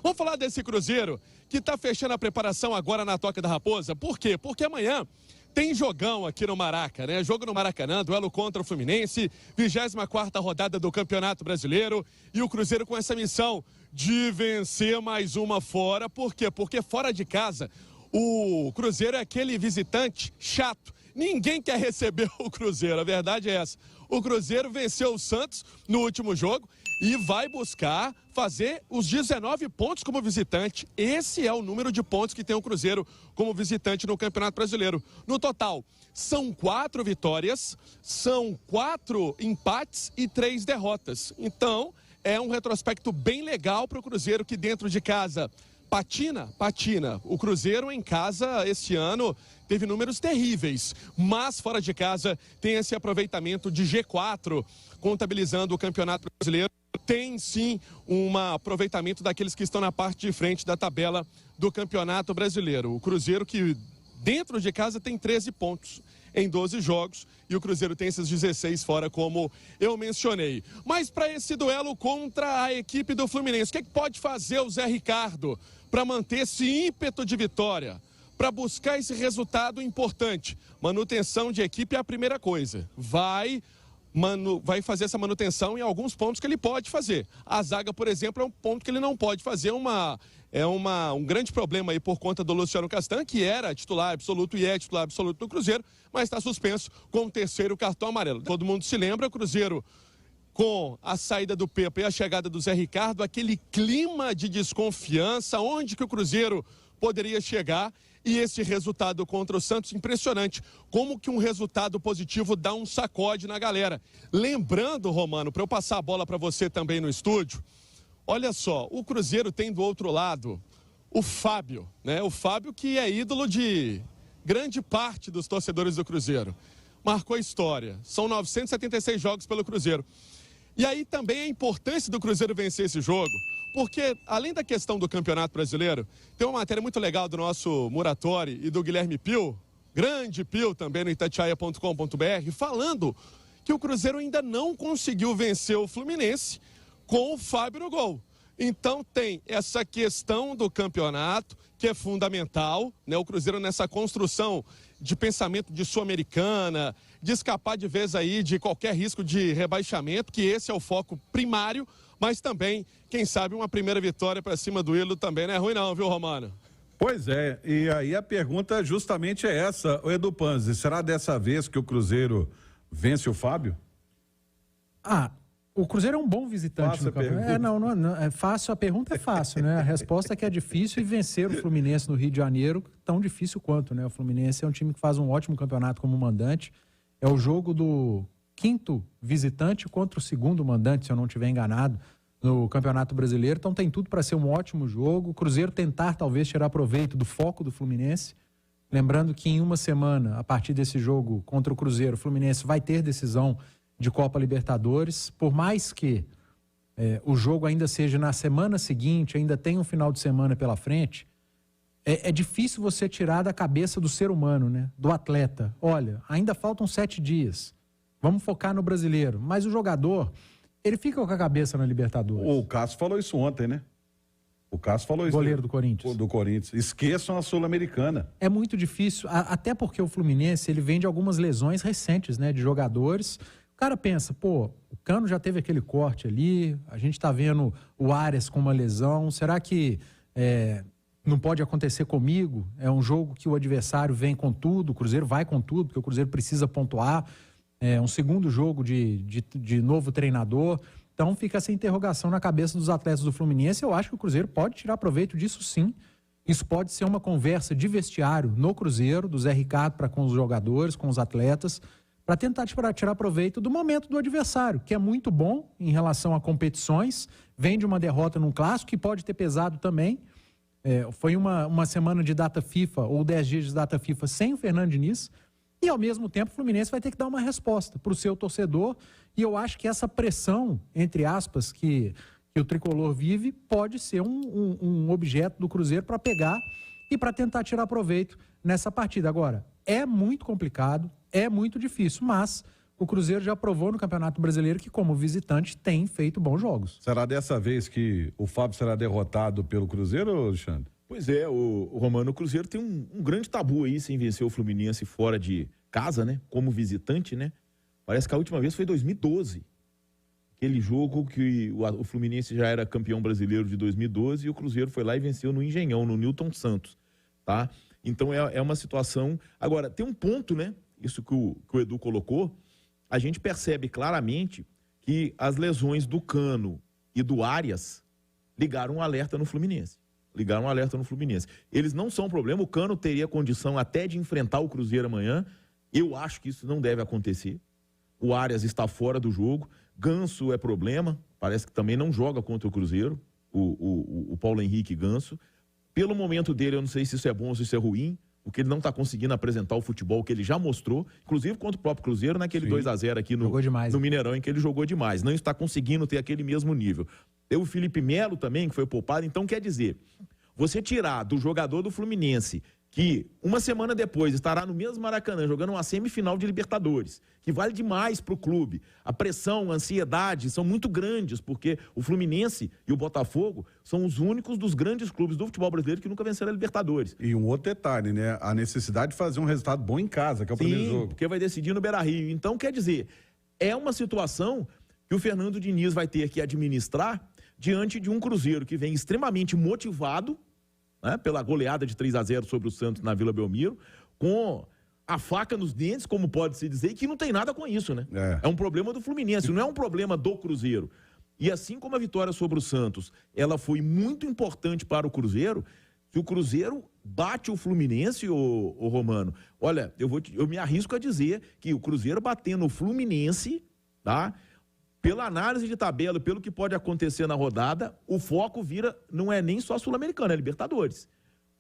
Vamos falar desse Cruzeiro que está fechando a preparação agora na Toca da Raposa. Por quê? Porque amanhã tem jogão aqui no Maraca, né? Jogo no Maracanã, duelo contra o Fluminense, 24ª rodada do Campeonato Brasileiro. E o Cruzeiro com essa missão de vencer mais uma fora. Por quê? Porque fora de casa, o Cruzeiro é aquele visitante chato. Ninguém quer receber o Cruzeiro, a verdade é essa. O Cruzeiro venceu o Santos no último jogo e vai buscar fazer os 19 pontos como visitante. Esse é o número de pontos que tem o Cruzeiro como visitante no Campeonato Brasileiro. No total, são 4 vitórias, são 4 empates e 3 derrotas. Então, é um retrospecto bem legal para o Cruzeiro que dentro de casa patina. O Cruzeiro em casa este ano teve números terríveis, mas fora de casa tem esse aproveitamento de G4, contabilizando o Campeonato Brasileiro. Tem sim um aproveitamento daqueles que estão na parte de frente da tabela do Campeonato Brasileiro. O Cruzeiro que dentro de casa tem 13 pontos em 12 jogos e o Cruzeiro tem esses 16 fora, como eu mencionei. Mas para esse duelo contra a equipe do Fluminense, o que pode fazer o Zé Ricardo para manter esse ímpeto de vitória? Para buscar esse resultado importante. Manutenção de equipe é a primeira coisa. Vai fazer essa manutenção em alguns pontos que ele pode fazer. A zaga, por exemplo, é um ponto que ele não pode fazer. Um grande problema aí por conta do Luciano Castan, que era titular absoluto e é titular absoluto do Cruzeiro, mas está suspenso com o 3º cartão amarelo. Todo mundo se lembra, o Cruzeiro com a saída do Pepa e a chegada do Zé Ricardo, aquele clima de desconfiança, onde que o Cruzeiro poderia chegar. E esse resultado contra o Santos, impressionante. Como que um resultado positivo dá um sacode na galera. Lembrando, Romano, para eu passar a bola para você também no estúdio, olha só, o Cruzeiro tem do outro lado o Fábio, né? O Fábio que é ídolo de grande parte dos torcedores do Cruzeiro. Marcou história. São 976 jogos pelo Cruzeiro. E aí também a importância do Cruzeiro vencer esse jogo, porque além da questão do Campeonato Brasileiro, tem uma matéria muito legal do nosso Muratori e do Guilherme Pio, grande Pio também no itatiaia.com.br, falando que o Cruzeiro ainda não conseguiu vencer o Fluminense com o Fábio no gol. Então tem essa questão do campeonato, que é fundamental, né? O Cruzeiro nessa construção de pensamento de Sul-Americana, de escapar de vez aí de qualquer risco de rebaixamento, que esse é o foco primário, mas também, quem sabe, uma primeira vitória para cima do Ilo também não é ruim não, viu, Romano? Pois é, e aí a pergunta justamente é essa, o Edu Panzi, será dessa vez que o Cruzeiro vence o Fábio? O Cruzeiro é um bom visitante no campeonato. Não é fácil, a pergunta é fácil, né? A resposta é que é difícil, e vencer o Fluminense no Rio de Janeiro tão difícil quanto, né? O Fluminense é um time que faz um ótimo campeonato como mandante. É o jogo do 5º visitante contra o 2º mandante, se eu não estiver enganado, no Campeonato Brasileiro. Então tem tudo para ser um ótimo jogo. O Cruzeiro tentar talvez tirar proveito do foco do Fluminense. Lembrando que em uma semana, a partir desse jogo contra o Cruzeiro, o Fluminense vai ter decisão de Copa Libertadores, por mais que o jogo ainda seja na semana seguinte, ainda tem um final de semana pela frente, é difícil você tirar da cabeça do ser humano, né? Do atleta. Olha, ainda faltam 7 dias, vamos focar no brasileiro. Mas o jogador, ele fica com a cabeça na Libertadores. O Cássio falou isso ontem, né? O Cássio falou isso. Goleiro do Corinthians. Do Corinthians. Esqueçam a Sul-Americana. É muito difícil, até porque o Fluminense, ele vem de algumas lesões recentes, né? De jogadores. O cara pensa, o Cano já teve aquele corte ali, a gente tá vendo o Arias com uma lesão, será que não pode acontecer comigo? É um jogo que o adversário vem com tudo, o Cruzeiro vai com tudo, porque o Cruzeiro precisa pontuar, é um segundo jogo de novo treinador, então fica essa interrogação na cabeça dos atletas do Fluminense. Eu acho que o Cruzeiro pode tirar proveito disso sim, isso pode ser uma conversa de vestiário no Cruzeiro, do Zé Ricardo para com os jogadores, com os atletas, para tentar tirar proveito do momento do adversário, que é muito bom em relação a competições, vem de uma derrota num clássico, que pode ter pesado também. Foi uma semana de data FIFA, ou 10 dias de data FIFA sem o Fernando Diniz, e ao mesmo tempo o Fluminense vai ter que dar uma resposta para o seu torcedor, e eu acho que essa pressão, entre aspas, que o Tricolor vive, pode ser um objeto do Cruzeiro para pegar e para tentar tirar proveito nessa partida. Agora, é muito complicado, é muito difícil, mas o Cruzeiro já provou no Campeonato Brasileiro que, como visitante, tem feito bons jogos. Será dessa vez que o Fábio será derrotado pelo Cruzeiro, Alexandre? Pois é, o Romano, o Cruzeiro tem um grande tabu aí sem vencer o Fluminense fora de casa, né? Como visitante, né? Parece que a última vez foi em 2012. Aquele jogo que o Fluminense já era campeão brasileiro de 2012 e o Cruzeiro foi lá e venceu no Engenhão, no Newton Santos, tá? Então é uma situação... Agora, tem um ponto, né? Isso que o Edu colocou, a gente percebe claramente que as lesões do Cano e do Arias ligaram um alerta no Fluminense. Eles não são um problema, o Cano teria condição até de enfrentar o Cruzeiro amanhã. Eu acho que isso não deve acontecer. O Arias está fora do jogo. Ganso é problema, parece que também não joga contra o Cruzeiro, o Paulo Henrique Ganso. Pelo momento dele, eu não sei se isso é bom ou se isso é ruim, porque ele não está conseguindo apresentar o futebol que ele já mostrou, inclusive contra o próprio Cruzeiro, naquele 2-0 aqui no Mineirão, em que ele jogou demais. Não está conseguindo ter aquele mesmo nível. Tem o Felipe Melo também, que foi poupado. Então, quer dizer, você tirar do jogador do Fluminense, que uma semana depois estará no mesmo Maracanã, jogando uma semifinal de Libertadores, que vale demais para o clube. A pressão, a ansiedade são muito grandes, porque o Fluminense e o Botafogo são os únicos dos grandes clubes do futebol brasileiro que nunca venceram a Libertadores. E um outro detalhe, né? A necessidade de fazer um resultado bom em casa, que é o primeiro jogo. Porque vai decidir no Beira-Rio. Então, quer dizer, é uma situação que o Fernando Diniz vai ter que administrar diante de um Cruzeiro que vem extremamente motivado, né, pela goleada de 3-0 sobre o Santos na Vila Belmiro, com a faca nos dentes, como pode-se dizer, e que não tem nada com isso, né? É um problema do Fluminense, não é um problema do Cruzeiro. E assim como a vitória sobre o Santos, ela foi muito importante para o Cruzeiro, se o Cruzeiro bate o Fluminense, o Romano, olha, eu me arrisco a dizer que o Cruzeiro batendo o Fluminense, tá? Pela análise de tabela, pelo que pode acontecer na rodada, o foco vira, não é nem só Sul-Americana, é Libertadores.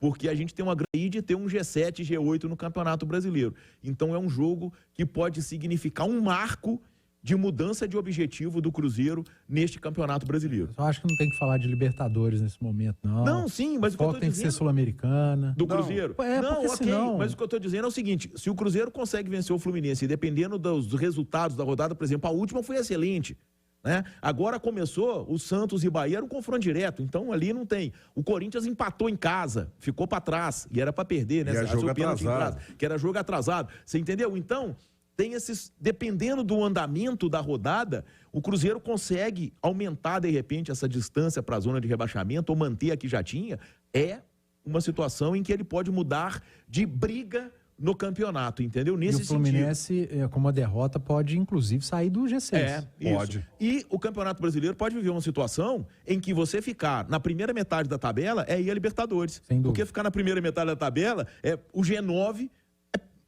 Porque a gente tem uma grande de ter um G7 e G8 no Campeonato Brasileiro. Então é um jogo que pode significar um marco de mudança de objetivo do Cruzeiro neste Campeonato Brasileiro. Eu acho que não tem que falar de Libertadores nesse momento, não. Não, sim, mas o foco tem que ser Sul-Americana. Do Cruzeiro? Não, ok, senão... mas o que eu estou dizendo é o seguinte, se o Cruzeiro consegue vencer o Fluminense, e dependendo dos resultados da rodada, por exemplo, a última foi excelente, né? Agora começou o Santos e Bahia, era um confronto direto, então ali não tem. O Corinthians empatou em casa, ficou para trás, e era para perder, né? Jogo atrasado. Que era jogo atrasado, você entendeu? Então... tem esses, dependendo do andamento da rodada, o Cruzeiro consegue aumentar, de repente, essa distância para a zona de rebaixamento ou manter a que já tinha. É uma situação em que ele pode mudar de briga no campeonato, entendeu? Nesse sentido. E o Fluminense, com uma derrota, pode, inclusive, sair do G6. Pode. E o Campeonato Brasileiro pode viver uma situação em que você ficar na primeira metade da tabela é ir a Libertadores. Sem dúvida. Porque ficar na primeira metade da tabela, o G9...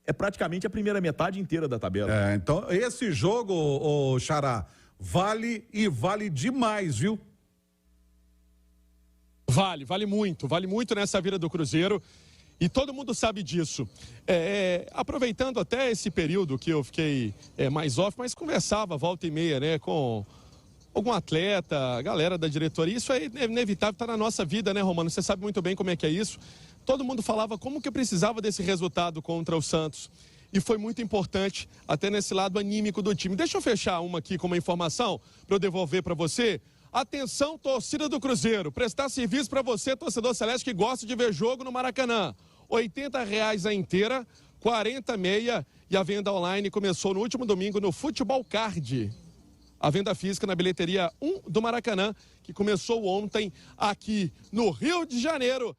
é praticamente a primeira metade inteira da tabela. Então, esse jogo, ô Xará, vale e vale demais, viu? Vale muito nessa vida do Cruzeiro. E todo mundo sabe disso. Aproveitando até esse período que eu fiquei mais off, mas conversava volta e meia, né, com algum atleta, a galera da diretoria. Isso é inevitável, tá na nossa vida, né, Romano? Você sabe muito bem como é que é isso. Todo mundo falava como que precisava desse resultado contra o Santos. E foi muito importante, até nesse lado anímico do time. Deixa eu fechar uma aqui com uma informação para eu devolver para você. Atenção, torcida do Cruzeiro. Prestar serviço para você, torcedor celeste, que gosta de ver jogo no Maracanã. R$80 a inteira, 40 meia. E a venda online começou no último domingo no Futebol Card. A venda física na bilheteria 1 do Maracanã, que começou ontem aqui no Rio de Janeiro.